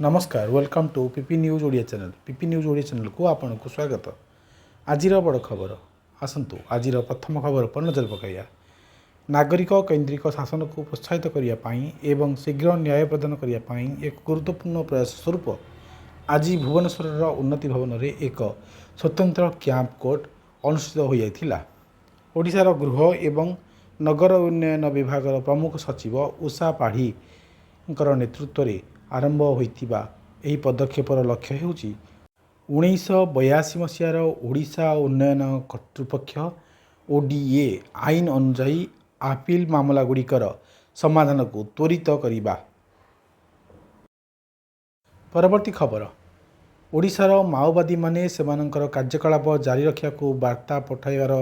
नमस्कार welcome to PP news Odia channel PP news Odia channel को आपन को स्वागत। आज बड़ खबर आसतु आज प्रथम खबर पर नजर पकाइया। नागरिक केन्द्रिक शासन को प्रोत्साहित करने एवं शीघ्र न्याय प्रदान करने एक गुरुत्वपूर्ण प्रयास स्वरूप आज भुवनेश्वर उन्नति भवन में एक स्वतंत्र कैंप कोर्ट अनुष्ठित हो जाता। ओडिशार गृह एवं नगर उन्नयन विभाग प्रमुख सचिव उषा पाढ़ी नेतृत्व में आरंभ होइतिबा एही पदक्षेपर लक्ष्य हेउची 1982 मसीहार ओडिशा उन्नयन कर्तृपक्ष ओडीए आईन अनुजाई आपिल मामला गुड़िकर समाधान को त्वरित करिबा। परवर्ती खबर ओडिशार माओवादी माने सेमानंकर कार्यकलाप जारी रखा को वार्ता पठाइबार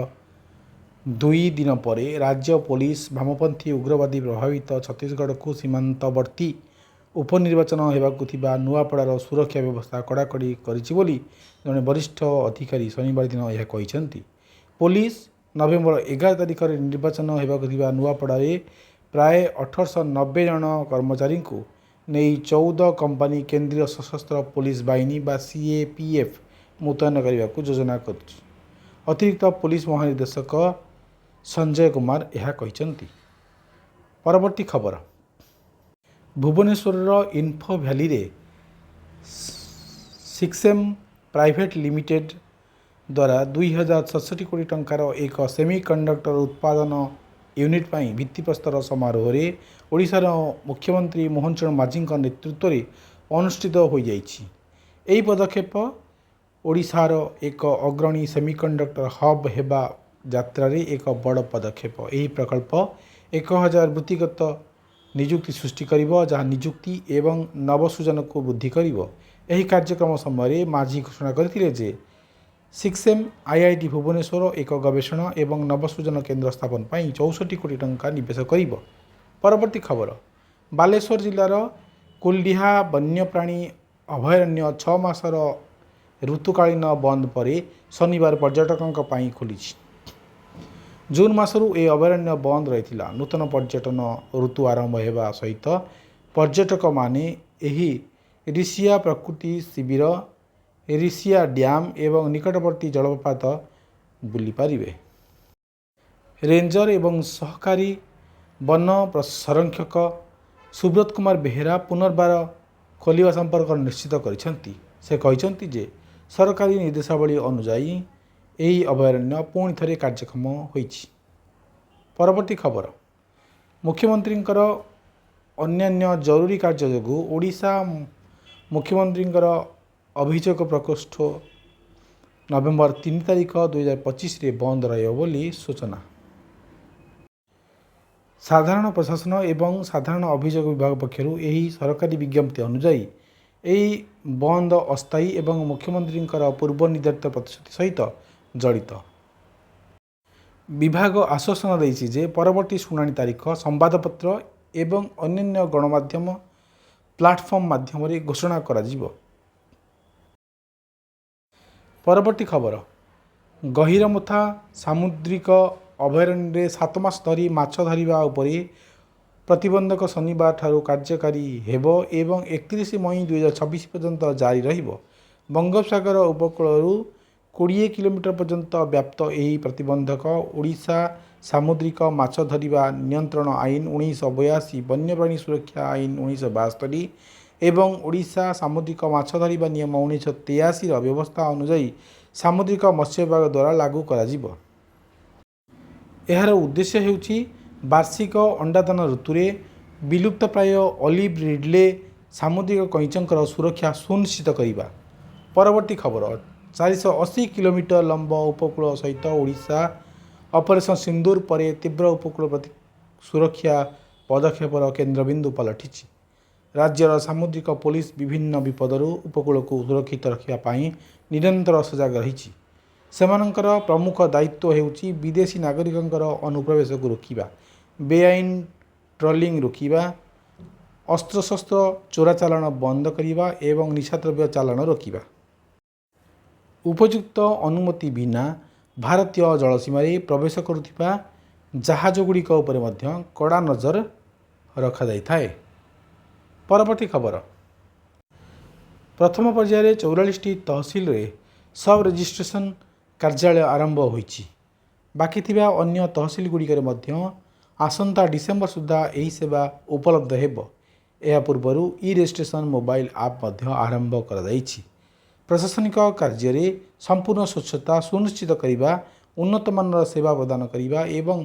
2 दिन पर राज्य पुलिस वामपंथी उग्रवादी प्रभावित छत्तीसगढ़ को सीमांतवर्ती उपनिर्वाचन होगाकू नुआपड़ार सुरक्षा व्यवस्था कड़ाकड़ी करिछि बोली जड़े वरिष्ठ अधिकारी शनिवार दिन यह कहते। पुलिस नवेम्बर 11 तारिख में निर्वाचन होगाकू नुआपड़े प्राय 1890 जन कर्मचारी को नहीं 14 कंपनी केंद्रीय सशस्त्र पुलिस बाहिनी बा सीएपीएफ मुतयन करने को योजना कर अतिरिक्त पुलिस महानिर्देशक संजय कुमार यह कहते। परवर्ती खबर भुवनेश्वर इन्फो भैली रे 6M प्राइवेट लिमिटेड द्वारा 2067 कोटी टंकार एक सेमीकंडक्टर उत्पादन यूनिट पर भित्तिप्रस्तर समारोह में ओडिशार मुख्यमंत्री मोहन चरण माझी नेतृत्व में अनुष्ठित हो जाइछि। एही पदक्षेप ओडिशार एक अग्रणी सेमीकंडक्टर हब हेबा यात्रा रे एक बड़ पदक्षेप। एही प्रकल्प 1000 वृत्तिगत निजुक्ति सृष्टि करिबो जहाँ निजुक्ति एवं नवसृजन को वृद्धि करिबो। एही कार्यक्रम समय माझी घोषणा करथिले जे 6M आईआईटी भुवनेश्वर एक गवेषणा एवं नवसृजन केन्द्र स्थापन पर 64 कोटी टंका निवेश करिबो। परवर्ती खबर बालेश्वर जिलार कुलडीहा वन्यप्राणी अभयारण्य 6 मासर ऋतुकालीन बंद पर शनिवार पर्यटकों खोली। जून मासरू ए अभयारण्य बंद रही। नूतन पर्यटन ऋतु आरंभ होगा सहित पर्यटक माने एही ऋषिया प्रकृति शिविर ऋषिया डैम एवं निकटवर्ती जलप्रपात बुली पारिबे। रेंजर एवं सहकारी वन संरक्षक सुब्रत कुमार बेहेरा पुनर्बार खोलिबा संपर्क निश्चित करिसेंती। से कहते जे सरकारी निर्देशावली अनुजाई यही अभयारण्य पुणी थे कार्यक्षम होइछि। परवर्ती खबर मुख्यमंत्री अन्यान्य जरूरी कार्य जो ओडिशा मुख्यमंत्री अभियोग प्रकोष्ठ नवेम्बर 3 तारिख 2025 रे बंद रही सूचना। साधारण प्रशासन एवं साधारण अभियोग विभाग पक्षर यही सरकारी विज्ञप्ति अनुजाई यही बंद अस्थायी एवं मुख्यमंत्री पूर्व निर्धारित प्रतिश्रुति सहित जड़ित। विभाग आश्वासन देइछि जे परवर्ती शुणाणी तारीख संवादपत्र एवं अन्य गणमाध्यम प्लाटफर्म माध्यम घोषणा करा जिवो। परवर्ती खबर गहिरमुथा सामुद्रिक अभयारण्य 7 मास धरी माछ धरिबा उपरे प्रतिबंधक शनिवार ठारू कार्यकारी हेबो एवं 31 मई 2026 पर्यंत जारी रहिबो। बंगोपसागर उपकूलरू 20 किलोमीटर पर्यंत व्याप्त यही प्रतिबंधक ओडिशा सामुद्रिक माछ धरिबा नियंत्रण आईन 1982 वन्यप्राणी सुरक्षा आईन 1972 एवं ओडिशा सामुद्रिक माछ धरिबा नियम 1983 व्यवस्था अनुजाई सामुद्रिक मत्स्य विभाग द्वारा लागू करा जिवो। एहार उद्देश्य हेउछि वार्षिक अंडादान ऋतु में विलुप्त प्राय ऑलिव रिडले सामुद्रिक कैंचर सुरक्षा सुनिश्चित करने। परवर्ती खबर 480 किलोमीटर लंब उपकूल सहित ओडिशा ऑपरेशन सिंदूर पर तीव्र उपकूल प्रति सुरक्षा पदक्षेपर केन्द्रबिंदु पलटि। राज्यर सामुद्रिक पुलिस विभिन्न विपदर उपकूल को सुरक्षित रखापी निरंतर सजग रही। सेमानंकर प्रमुख दायित्व हेउछि विदेशी नागरिकंकर अनुप्रवेश को रोकिबा, बेआईन ट्रोलिंग रोकिबा, अस्त्रशस्त्र चोरा चालाण बंद करिबा एवं निशाद्रव्य चालाण रोकिबा। उपयुक्त अनुमति बिना भारतीय जलसीमारे प्रवेश करुथिबा जहाजगुड़िक उपरे मध्य कड़ा नजर रखा जाइथाए। परवर्ती खबर प्रथम पर्यायर 44टी तहसिल रे सब रेजिस्ट्रेशन कार्यालय आरंभ होईछि। बाकी थिबा अन्य तहसिल गुड़िकर मध्य आसंता डिसेम्बर सुधा यही सेवा उपलब्ध हेब। यह पूर्व ई रेजिस्ट्रेशन मोबाइल आप मध्य आरंभ कर दैछि। प्रशासनिक कार्य रे संपूर्ण स्वच्छता सुनिश्चित करने, उन्नत मानर सेवा प्रदान करने एवं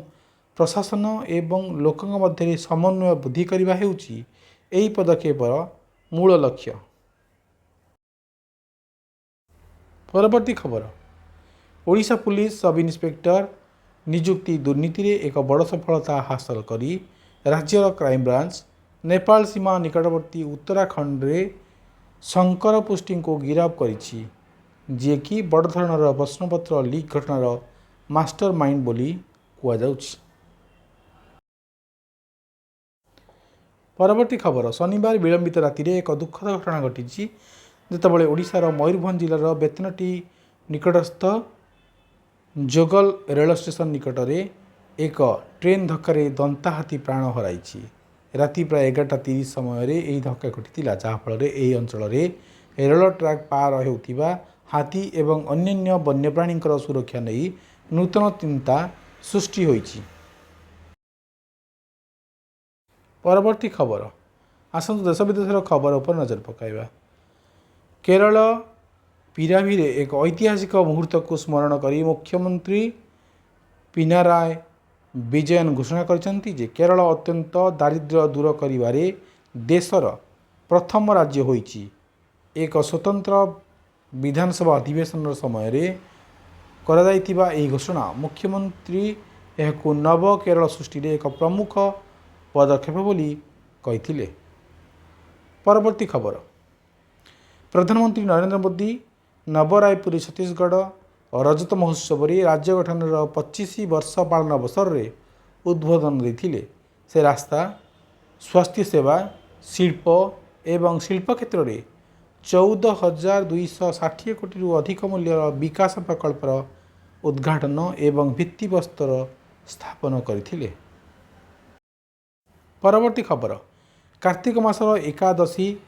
प्रशासन एवं लोकों मध्य समन्वय वृद्धि करने हेउछि एही पदक्षेपर मूल लक्ष्य। परवर्ती खबर, ओडिशा पुलिस सब इन्स्पेक्टर नियुक्ति दुर्नीति रे एक बड़ सफलता हासिल करी राज्यर क्राइम ब्रांच नेपाल सीमा निकटवर्ती उत्तराखंड रे शंकर पोस्टिंग को गिरफ्त करिछि, जे कि बड़ धरणर प्रश्नपत्र लीक घटनार मास्टर माइंड बोली कुआଯାଉଛି। परवर्ती खबर, शनिवार विलंबित राति रे एक दुखद घटना घटी जेतेबेले ओडिशार मयूरभंज जिलार बेतनटी निकटस्थ जोगल रेल स्टेशन निकट में एक ट्रेन धक्कार दंता हाथी प्राण हराई। राति प्राय 11:30 समय यही धक्का घटी जहाँफल यही अंचल रेल ट्रैक पार होता हाथी एवं अन्य वन्यप्राणी सुरक्षा नहीं नूतन चिंता सृष्टि होईछि। परवर्ती खबर, आसंतु देश विदेशर खबर उपर नजर पकाइबा। केरल पिराभी रे एक ऐतिहासिक मुहूर्त को स्मरण करी मुख्यमंत्री पिनाराय विजयन घोषणा करछन्ति जे केरल अत्यंत दारिद्र्य दूर करिबारे देशर प्रथम राज्य होईछि। एक स्वतंत्र विधानसभा अधिवेशन समय रे करा जाइतिबा एही घोषणा मुख्यमंत्री एहाकु नव केरल सृष्टि रे एक प्रमुख पदक्षेप बोली कहिथिले। परवर्ती खबर, प्रधानमंत्री नरेंद्र मोदी नवरायपुर छत्तीसगढ़ रजत महोत्सव रे राज्य गठन 25 वर्ष पालन अवसर रे उद्बोधन देथिले। से रास्ता, स्वास्थ्य सेवा, शिल्प एवं शिल्प क्षेत्र रे 14,260 कोटी रु अधिक मूल्यर विकास प्रकल्पर उद्घाटन एवं भित्तिप्रस्तर स्थापन करथिले। परवर्ती खबर, कार्तिक मासर एकादशी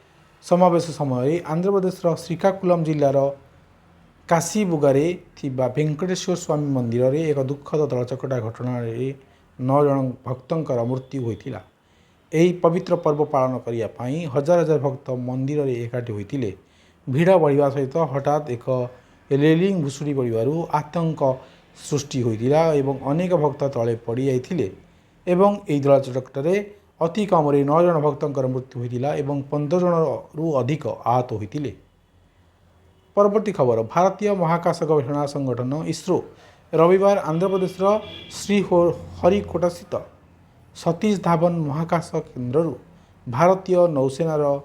समावेश समय आंध्र प्रदेश श्रीकाकुलम जिलार काशीबुगारे थिबा वेंकटेश्वर स्वामी मंदिर रे एक दुखद दलचकटा घटना 9 जन भक्तंकर मृत्यु होइतिला। एही पवित्र पर्व पालन करिया पई हजार हजार भक्त मंदिर रे एकाठी होइतिले। भिड़ बढ़िया सहित हठात एक रेलिंग भुशुड़ी पड़ू आतंक सृष्टि होइतिला एवं अनेक भक्त तले पड़ी जाइतिले एवं एही दलचकटारे अति कम 9 जन भक्तंकर मृत्यु होइतिला एवं 15 जन रु अधिक आहत होइतिले। परवर्ती खबर, भारतीय महाकाश गवेषणा संगठन इसरो रविवार आंध्र प्रदेश श्रीहरिकोटा स्थित सतीश धावन महाकाश केन्द्र भारतीय नौसेनार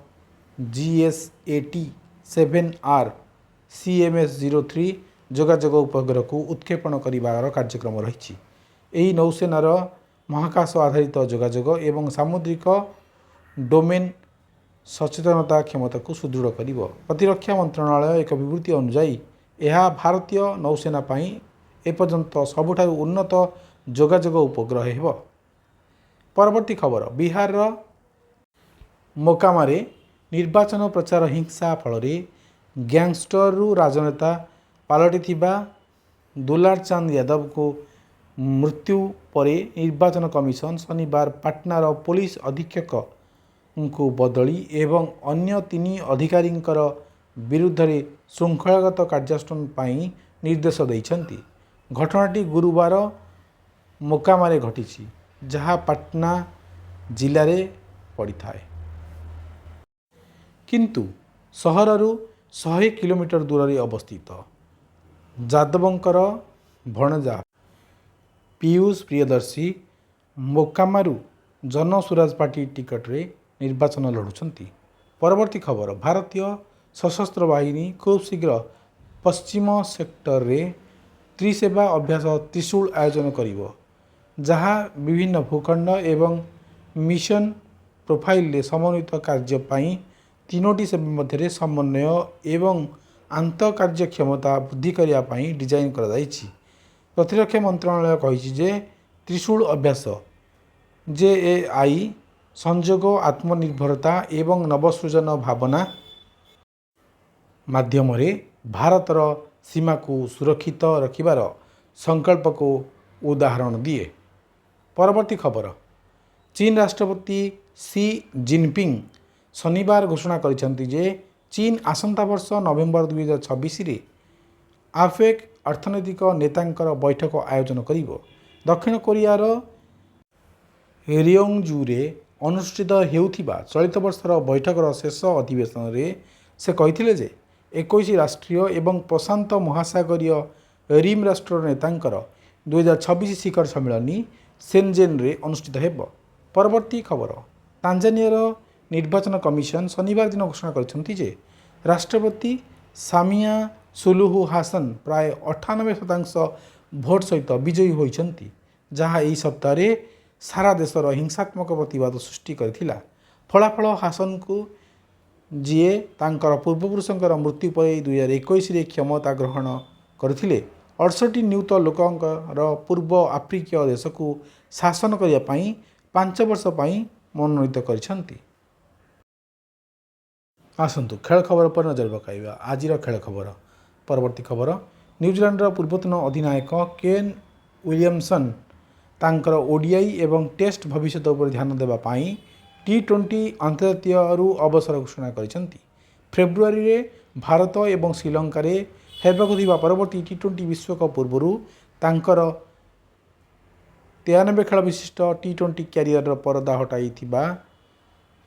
GSAT-7R CMS-03 जोगाजोग उपग्रह को उत्क्षेपण कर कार्यक्रम रही। यही नौसेनार महाकाश आधारित जोगाजोग एवं सामुद्रिक डोमेन सचेतनता क्षमता को सुदृढ़ कर। प्रतिरक्षा मंत्रणालय एक विवृत्ति अनुजाई यह भारतीय नौसेना पई एपर्यंत सबुठारु उन्नत जोगाजोग उपग्रह हेब। परवर्ती खबर, बिहार मोकामारे निर्वाचन प्रचार हिंसा फल गैंगस्टर राजनेता पलटि दुलार चांद यादव को मृत्यु परे निर्वाचन कमिशन शनिवार पाटनार पुलिस अधीक्षक को बदली एवं अन्य 3 अधिकारी विरुद्ध रे श्रृंखलागत कार्यानुष्ठान पाई निर्देश देइछन्ति। घटनाटी गुरुवार मोकामारे घटी जहाँ पाटना जिले में पड़ी थाए किंतु सहरु 100 किलोमीटर दूर रे अवस्थित। जादवंकर भणजा पीयूष प्रियदर्शी मोकामारू जन स्वराज पार्टी टिकट रे निर्वाचन लड़ुछंती। परवर्ती खबर, भारतीय सशस्त्र बाहिनी खूब शीघ्र पश्चिम सेक्टर रे त्रिसेवा अभ्यास त्रिशूल आयोजन करिवो, जहाँ विभिन्न भूखंड एवं मिशन प्रोफाइल रे समन्वित कार्य पाई 3टी सेवा मध्य समन्वय एवं आंत कार्य क्षमता वृद्धि करने पाई डिजाइन करा जाइछि। प्रतिरक्षा मंत्रालय कहिछि जे त्रिशूल अभ्यास JAI संजोग आत्मनिर्भरता एवं नवसृजन भावना ମାଧ୍ୟମରେ ଭାରତର ସୀମାକୁ ସୁରକ୍ଷିତ ରଖିବାର ସଂକଳ୍ପକୁ ଉଦାହରଣ ଦିଏ। ପରବର୍ତ୍ତୀ ଖବର, ଚୀନ ରାଷ୍ଟ୍ରପତି ସି ଜିନପିଙ୍ଗ ଶନିବାର ଘୋଷଣା କରିଛନ୍ତି ଯେ ଚୀନ ଆସନ୍ତା ବର୍ଷ ନଭେମ୍ବର 2026ରେ ଆପେକ୍ ଅର୍ଥନୈତିକ ନେତାଙ୍କର ବୈଠକ ଆୟୋଜନ କରିବ। ଦକ୍ଷିଣ କୋରିଆର ରିଓଙ୍ଗଜୁରେ ଅନୁଷ୍ଠିତ ହେଉଥିବା ଚଳିତ ବର୍ଷର ବୈଠକର ଶେଷ ଅଧିବେଶନରେ ସେ କହିଥିଲେ ଯେ 21 ରାଷ୍ଟ୍ରୀୟ ଏବଂ ପ୍ରଶାନ୍ତ ମହାସାଗରୀୟ ରିମ୍ ରାଷ୍ଟ୍ରର ନେତାଙ୍କର 2026 ଶିଖର ସମ୍ମିଳନୀ ସେନଜେନରେ ଅନୁଷ୍ଠିତ ହେବ। ପରବର୍ତ୍ତୀ ଖବର, ତାଞ୍ଜାନିଆର ନିର୍ବାଚନ କମିଶନ ଶନିବାର ଦିନ ଘୋଷଣା କରିଛନ୍ତି ଯେ ରାଷ୍ଟ୍ରପତି ସାମିଆ ସୁଲୁହୁ ହାସନ ପ୍ରାୟ 98% ଭୋଟ ସହିତ ବିଜୟୀ ହୋଇଛନ୍ତି, ଯାହା ଏହି ସପ୍ତାହରେ ସାରା ଦେଶର ହିଂସାତ୍ମକ ପ୍ରତିବାଦ ସୃଷ୍ଟି କରିଥିଲା। ଫଳାଫଳ ହାସନଙ୍କୁ, ଯିଏ ତାଙ୍କର ପୂର୍ବପୁରୁଷଙ୍କର ମୃତ୍ୟୁ ପରେ 2021ରେ କ୍ଷମତା ଗ୍ରହଣ କରିଥିଲେ, 68 ନିୟୁତ ଲୋକଙ୍କର ପୂର୍ବ ଆଫ୍ରିକୀୟ ଦେଶକୁ ଶାସନ କରିବା ପାଇଁ 5 ବର୍ଷ ପାଇଁ ମନୋନୀତ କରିଛନ୍ତି। ଆସନ୍ତୁ ଖେଳ ଖବର ଉପରେ ନଜର ପକାଇବା। ଆଜିର ଖେଳ ଖବର। ପରବର୍ତ୍ତୀ ଖବର, ନ୍ୟୁଜିଲାଣ୍ଡର ପୂର୍ବତନ ଅଧିନାୟକ କେନ୍ ୱିଲିୟମସନ୍ ତାଙ୍କର ଓଡିଆଇ ଏବଂ ଟେଷ୍ଟ ଭବିଷ୍ୟତ ଉପରେ ଧ୍ୟାନ ଦେବା ପାଇଁ ଟି20 ଅନ୍ତର୍ଜାତୀୟରୁ ଅବସର ଘୋଷଣା କରିଛନ୍ତି। ଫେବୃଆରୀରେ ଭାରତ ଏବଂ ଶ୍ରୀଲଙ୍କାରେ ହେବାକୁ ଥିବା ପରବର୍ତ୍ତୀ ଟି20 ବିଶ୍ୱକପ୍ ପୂର୍ବରୁ ତାଙ୍କର 93 ଖେଳ ବିଶିଷ୍ଟ ଟି20 କ୍ୟାରିୟରର ପରଦା ହଟାଇଥିବା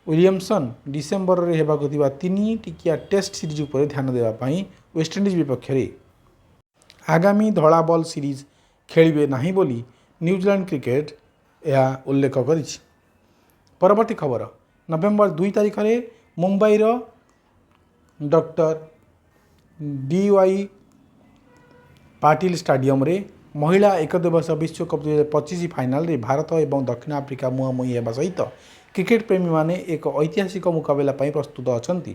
ୱିଲିୟମସନ୍ ଡିସେମ୍ବରରେ ହେବାକୁ ଥିବା 3 ଟିକିଆ ଟେଷ୍ଟ ସିରିଜ୍ ଉପରେ ଧ୍ୟାନ ଦେବା ପାଇଁ ୱେଷ୍ଟଇଣ୍ଡିଜ ବିପକ୍ଷରେ ଆଗାମୀ ଧଳା ବଲ୍ ସିରିଜ୍ ଖେଳିବେ ନାହିଁ ବୋଲି ନ୍ୟୁଜିଲାଣ୍ଡ କ୍ରିକେଟ ଏହା ଉଲ୍ଲେଖ କରିଛି। ପରବର୍ତ୍ତୀ ଖବର, ନଭେମ୍ବର 2 ତାରିଖରେ ମୁମ୍ବାଇର ଡକ୍ଟର ଡି.ୱାଇ. ପାଟିଲ ଷ୍ଟାଡିୟମରେ ମହିଳା ଏକଦିବସ ବିଶ୍ୱକପ୍ 2025 ଫାଇନାଲରେ ଭାରତ ଏବଂ ଦକ୍ଷିଣ ଆଫ୍ରିକା ମୁହାଁମୁହିଁ ହେବା ସହିତ କ୍ରିକେଟ ପ୍ରେମୀମାନେ ଏକ ଐତିହାସିକ ମୁକାବିଲା ପାଇଁ ପ୍ରସ୍ତୁତ ଅଛନ୍ତି।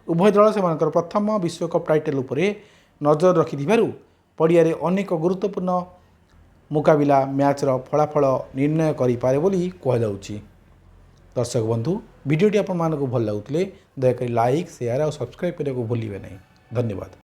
ଉଭୟ ଦଳ ସେମାନଙ୍କର ପ୍ରଥମ ବିଶ୍ୱକପ୍ ଟାଇଟଲ ଉପରେ ନଜର ରଖିଥିବାରୁ ପଡ଼ିଆରେ ଅନେକ ଗୁରୁତ୍ୱପୂର୍ଣ୍ଣ ମୁକାବିଲା ମ୍ୟାଚର ଫଳାଫଳ ନିର୍ଣ୍ଣୟ କରିପାରେ ବୋଲି କୁହାଯାଉଛି। ଦର୍ଶକ ବନ୍ଧୁ, ଭିଡ଼ିଓଟି ଆପଣମାନଙ୍କୁ ଭଲ ଲାଗୁଥିଲେ ଦୟାକରି ଲାଇକ୍, ସେୟାର ଆଉ ସବସ୍କ୍ରାଇବ୍ କରିବାକୁ ଭୁଲିବେ ନାହିଁ। ଧନ୍ୟବାଦ।